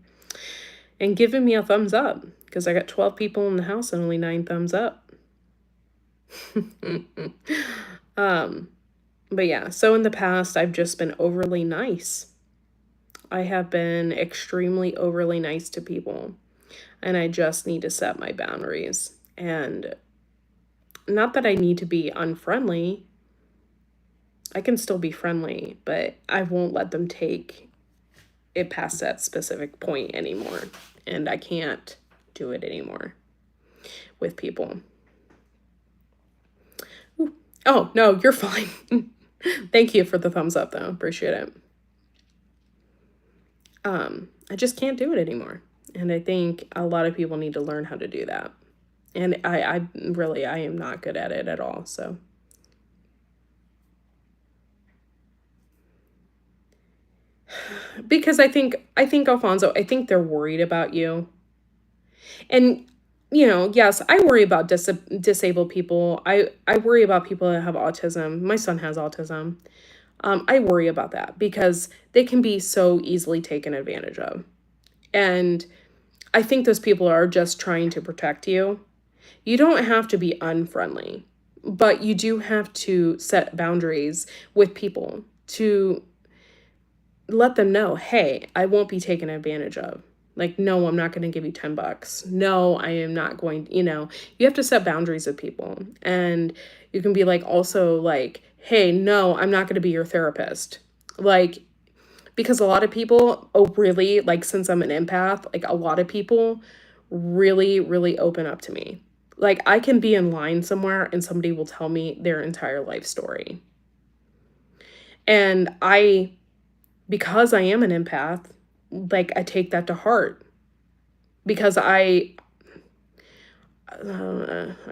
and giving me a thumbs up, because I got 12 people in the house and only 9 thumbs up. But yeah, so in the past, I've just been overly nice. I have been extremely overly nice to people, and I just need to set my boundaries. And not that I need to be unfriendly. I can still be friendly, but I won't let them take it past that specific point anymore. And I can't do it anymore with people. Ooh. Oh, no, you're fine. Thank you for the thumbs up, though. Appreciate it. I just can't do it anymore. And I think a lot of people need to learn how to do that. And I am not good at it at all, so. Because I think, Alfonso, I think they're worried about you. And, yes, I worry about disabled people. I worry about people that have autism. My son has autism. I worry about that because they can be so easily taken advantage of. And I think those people are just trying to protect you. You don't have to be unfriendly, but you do have to set boundaries with people to let them know, hey, I won't be taken advantage of. Like, no, I'm not going to give you $10. No, I am not going, you have to set boundaries with people. And you can be like, also like, hey, no, I'm not going to be your therapist. Like, because a lot of people, really, like, since I'm an empath, like, a lot of people really, really open up to me. Like, I can be in line somewhere and somebody will tell me their entire life story. And because I am an empath, like, I take that to heart. Because I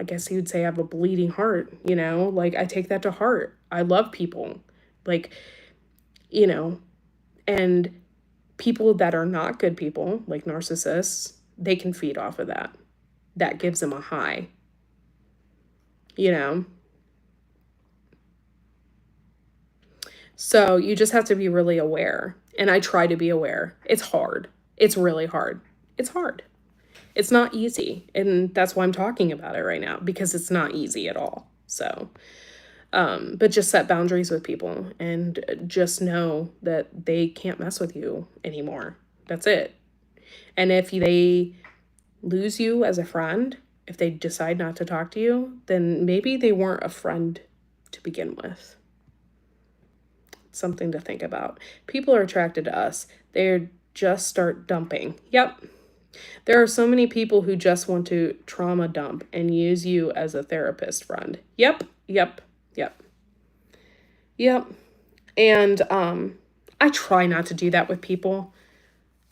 guess you would say I have a bleeding heart, Like, I take that to heart. I love people. Like, and people that are not good people, like narcissists, they can feed off of that. That gives them a high, So you just have to be really aware. And I try to be aware. It's hard. It's really hard. It's hard. It's not easy. And that's why I'm talking about it right now, because it's not easy at all. So, but just set boundaries with people and just know that they can't mess with you anymore. That's it. And if they lose you as a friend, if they decide not to talk to you, then maybe they weren't a friend to begin with. Something to think about. People are attracted to us. They just start dumping. Yep. There are so many people who just want to trauma dump and use you as a therapist friend. Yep. And I try not to do that with people.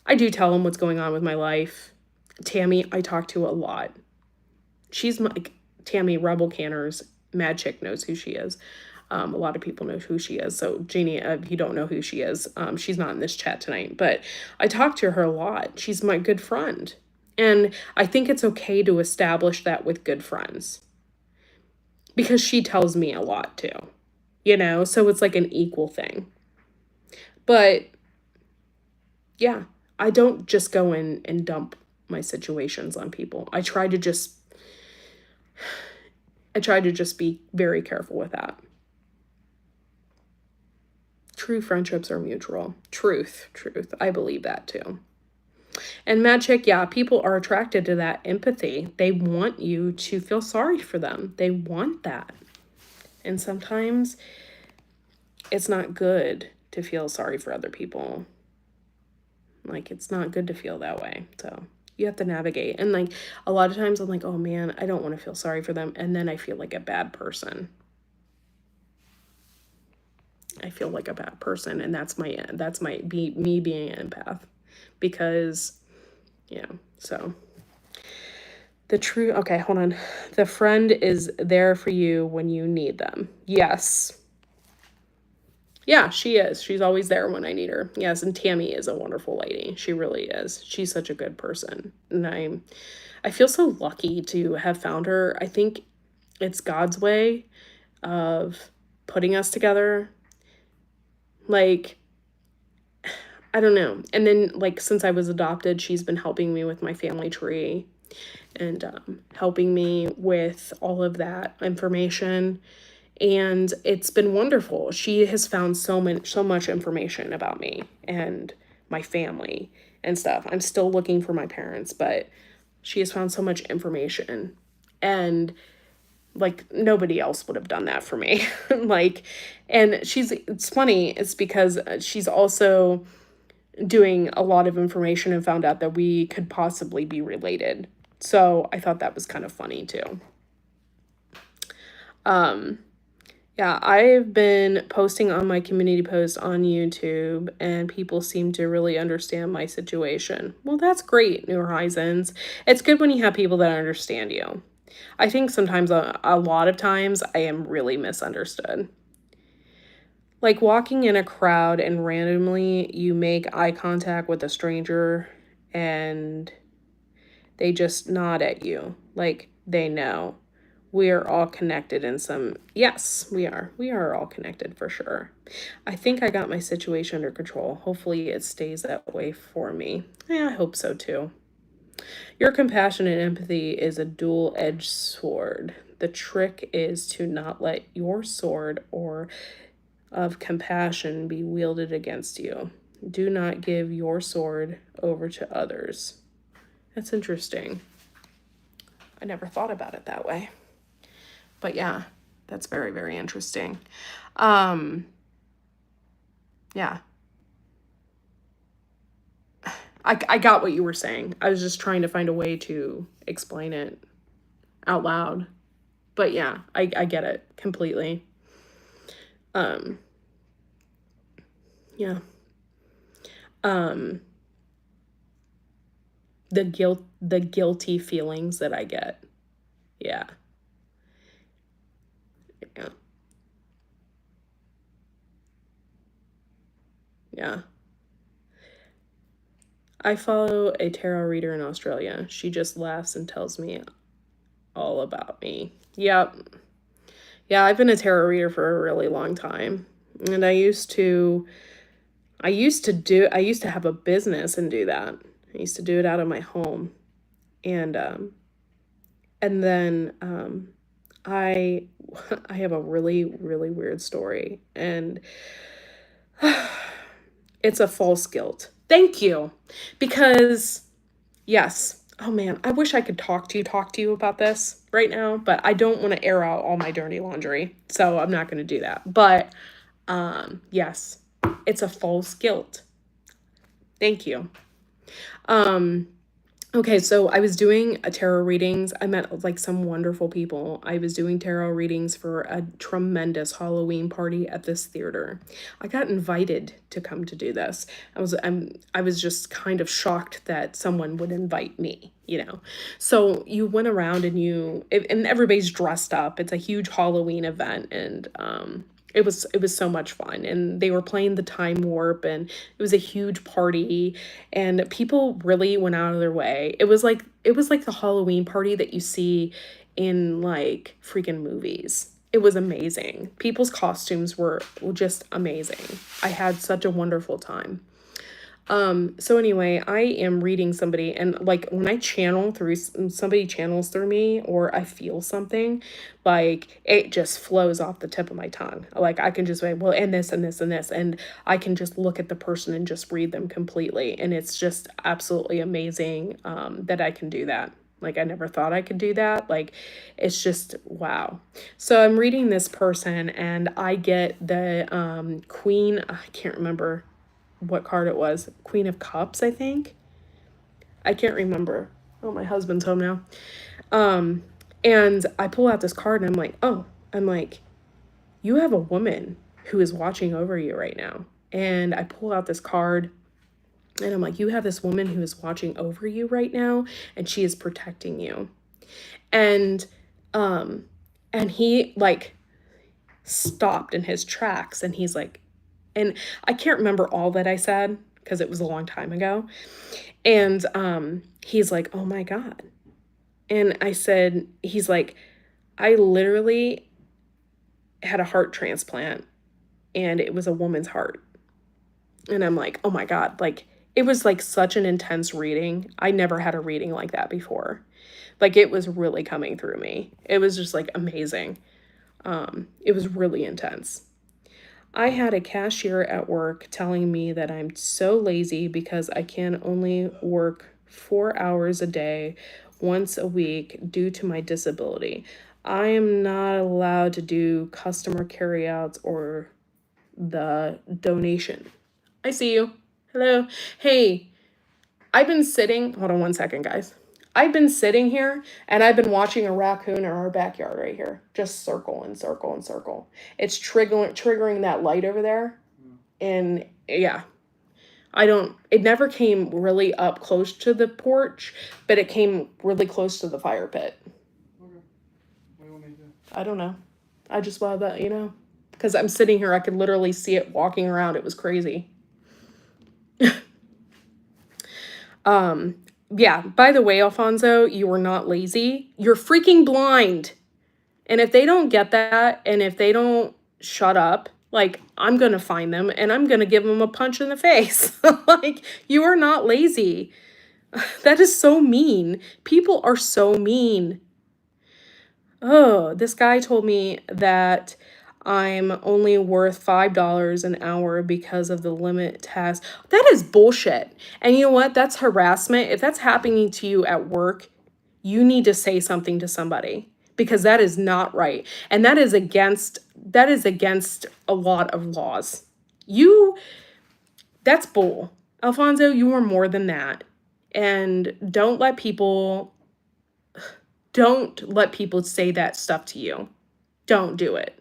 I do tell them what's going on with my life. Tammy, I talk to a lot. Tammy Rebel Canners, Mad Chick knows who she is. A lot of people know who she is. So Jeannie, if you don't know who she is, she's not in this chat tonight, but I talk to her a lot. She's my good friend. And I think it's okay to establish that with good friends, because she tells me a lot too, you know? So it's like an equal thing. But yeah, I don't just go in and dump my situations on people. I try to just be very careful with that. True friendships are mutual. Truth. I believe that too. And Mad Chick, yeah, people are attracted to that empathy. They want you to feel sorry for them. They want that. And sometimes it's not good to feel sorry for other people. Like, it's not good to feel that way. So you have to navigate. And like, a lot of times I'm like, oh man, I don't want to feel sorry for them. And then I feel like a bad person. I feel like a bad person. And that's me being an empath. Because, yeah, so okay, hold on. The friend is there for you when you need them. Yes. Yeah, she is. She's always there when I need her. Yes, and Tammy is a wonderful lady. She really is. She's such a good person. And I feel so lucky to have found her. I think it's God's way of putting us together. Like, I don't know. And then, like, since I was adopted, she's been helping me with my family tree and helping me with all of that information. And it's been wonderful. She has found so much information about me and my family and stuff. I'm still looking for my parents, but she has found so much information. And like, nobody else would have done that for me. Like, and it's funny, it's because she's also doing a lot of information and found out that we could possibly be related. So I thought that was kind of funny too. Yeah, I've been posting on my community post on YouTube, and people seem to really understand my situation. Well, that's great, New Horizons. It's good when you have people that understand you. I think sometimes, a lot of times, I am really misunderstood. Like walking in a crowd and randomly you make eye contact with a stranger and they just nod at you like they know. We are all connected in some... Yes, we are. We are all connected for sure. I think I got my situation under control. Hopefully it stays that way for me. Yeah, I hope so too. Your compassion and empathy is a dual-edged sword. The trick is to not let your sword of compassion be wielded against you. Do not give your sword over to others. That's interesting. I never thought about it that way. But yeah, that's very, very interesting. Yeah. I got what you were saying. I was just trying to find a way to explain it out loud. But yeah, I get it completely. Yeah. The guilty feelings that I get. Yeah. Yeah. Yeah. I follow a tarot reader in Australia. She just laughs and tells me all about me. Yep. Yeah, I've been a tarot reader for a really long time. And I used to have a business and do that. I used to do it out of my home. And then I have a really, really weird story, and it's a false guilt. Thank you. Because yes. Oh man, I wish I could talk to you about this right now, but I don't want to air out all my dirty laundry. So I'm not going to do that. But yes, it's a false guilt. Thank you. Okay, so I was doing a tarot readings. I met like some wonderful people. I was doing tarot readings for a tremendous Halloween party at this theater. I got invited to come to do this. I was just kind of shocked that someone would invite me, you know. So you went around and and everybody's dressed up. It's a huge Halloween event, and it was so much fun, and they were playing the Time Warp, and it was a huge party, and people really went out of their way. It was like the Halloween party that you see in like freaking movies. It was amazing. People's costumes were just amazing. I had such a wonderful time. So anyway, I am reading somebody, and like when I channel through somebody channels through me, or I feel something, like it just flows off the tip of my tongue. Like I can just say, well, and this and this and this, and I can just look at the person and just read them completely. And it's just absolutely amazing that I can do that. Like I never thought I could do that. Like it's just wow. So I'm reading this person, and I get the Queen, I can't remember what card it was. Queen of Cups, I think. I can't remember. Oh, my husband's home now. Um, and I pull out this card, and I'm like, oh, I'm like, you have a woman who is watching over you right now. And I pull out this card, and I'm like, you have this woman who is watching over you right now, and she is protecting you. And um and he like stopped in his tracks, and he's like, and I can't remember all that I said because it was a long time ago. And he's like, "Oh my God." And I said, he's like, "I literally had a heart transplant, and it was a woman's heart." And I'm like, "Oh my God." Like it was like such an intense reading. I never had a reading like that before. Like it was really coming through me. It was just like amazing. It was really intense. I had a cashier at work telling me that I'm so lazy because I can only work 4 hours a day once a week due to my disability. I am not allowed to do customer carryouts or the donation. I see you. Hello. Hey, I've been sitting, hold on one second, guys. I've been sitting here, and I've been watching a raccoon in our backyard right here just circle and circle and circle. It's triggering that light over there. And yeah, it never came really up close to the porch, but it came really close to the fire pit. Okay. What do you want me to do? I don't know. I just wanted that, because I'm sitting here, I could literally see it walking around. It was crazy. Yeah, by the way, Alfonso, you are not lazy. You're freaking blind. And if they don't get that, and if they don't shut up, like, I'm going to find them, and I'm going to give them a punch in the face. Like, you are not lazy. That is so mean. People are so mean. Oh, this guy told me that I'm only worth $5 an hour because of the limit task. That is bullshit. And you know what? That's harassment. If that's happening to you at work, you need to say something to somebody, because that is not right. And that is against a lot of laws. That's bull. Alfonso, you are more than that. And don't let people say that stuff to you. Don't do it.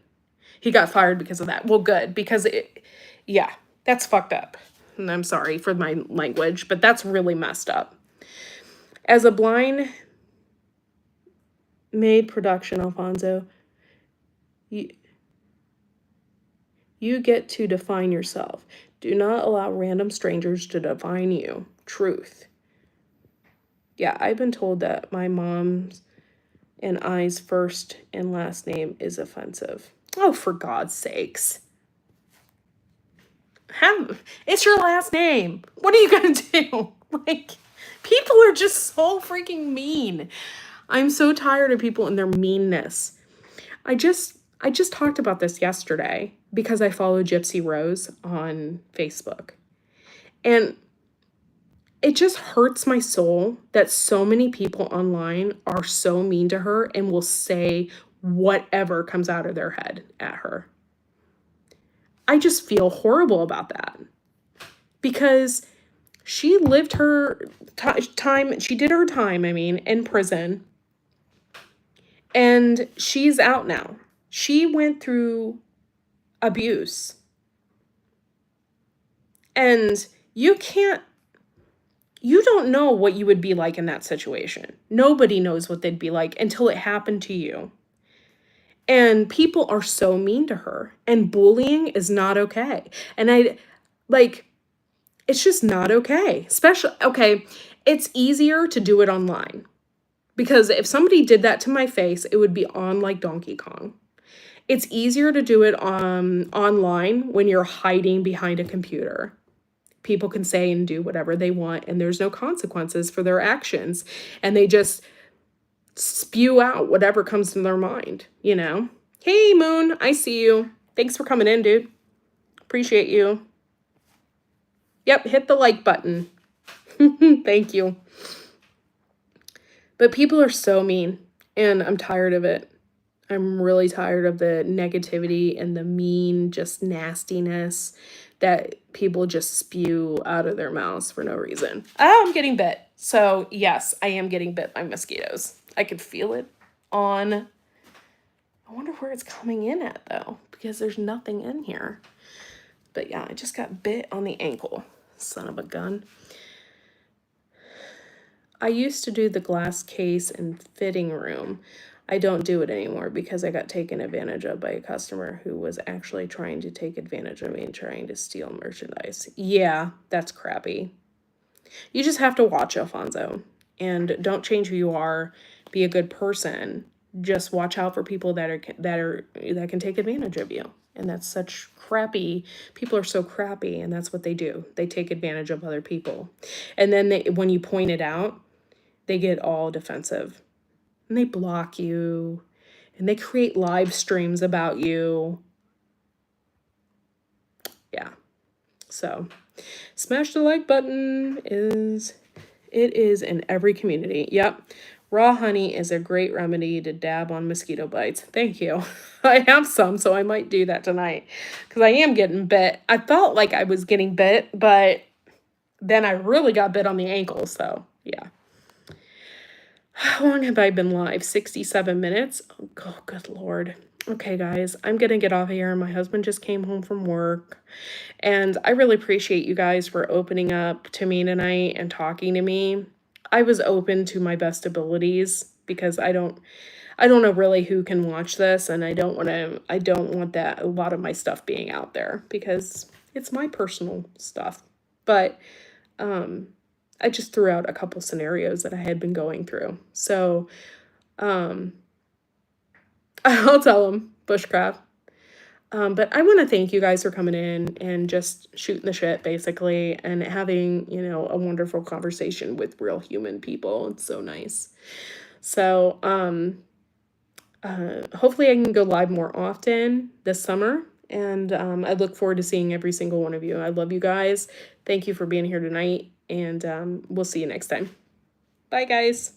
He got fired because of that. Well, good, because yeah, that's fucked up. And I'm sorry for my language, but that's really messed up. As a blind made production, Alfonso, you get to define yourself. Do not allow random strangers to define you. Truth. Yeah, I've been told that my mom's and I's first and last name is offensive. Oh, for God's sakes. It's your last name. What are you gonna do? Like, people are just so freaking mean. I'm so tired of people and their meanness. I just talked about this yesterday because I follow Gypsy Rose on Facebook. And it just hurts my soul that so many people online are so mean to her and will say whatever comes out of their head at her. I just feel horrible about that, because She lived her time, she did her time, I mean, in prison, and she's out now. She went through abuse. And you don't know what you would be like in that situation. Nobody knows what they'd be like until it happened to you. And people are so mean to her, and bullying is not okay. And it's just not okay. Okay, it's easier to do it online. Because if somebody did that to my face, it would be on like Donkey Kong. It's easier to do it online when you're hiding behind a computer. People can say and do whatever they want, and there's no consequences for their actions. And they just spew out whatever comes to their mind, you know? Hey, Moon, I see you. Thanks for coming in, dude. Appreciate you. Yep, hit the like button. Thank you. But people are so mean, and I'm tired of it. I'm really tired of the negativity and the mean, just nastiness that people just spew out of their mouths for no reason. Oh, I'm getting bit. So, yes, I am getting bit by mosquitoes. I could feel it on... I wonder where it's coming in at, though, because there's nothing in here. But yeah, I just got bit on the ankle. Son of a gun. I used to do the glass case and fitting room. I don't do it anymore because I got taken advantage of by a customer who was actually trying to take advantage of me and trying to steal merchandise. Yeah, that's crappy. You just have to watch, Alfonso, and don't change who you are. Be a good person. Just watch out for people that can take advantage of you. And that's such crappy. People are so crappy, and that's what they do. They take advantage of other people. And then when you point it out, they get all defensive. And they block you. And they create live streams about you. Yeah. So, smash the like button. It is in every community. Yep. Raw honey is a great remedy to dab on mosquito bites. Thank you. I have some, so I might do that tonight. Because I am getting bit. I felt like I was getting bit, but then I really got bit on the ankle, so yeah. How long have I been live? 67 minutes? Oh, good Lord. Okay, guys, I'm going to get off of here. My husband just came home from work. And I really appreciate you guys for opening up to me tonight and talking to me. I was open to my best abilities because I don't know really who can watch this, and I don't want that a lot of my stuff being out there because it's my personal stuff. But I just threw out a couple scenarios that I had been going through. So I'll tell them bushcraft. But I want to thank you guys for coming in and just shooting the shit, basically, and having, a wonderful conversation with real human people. It's so nice. So, hopefully I can go live more often this summer, and I look forward to seeing every single one of you. I love you guys. Thank you for being here tonight, and we'll see you next time. Bye, guys.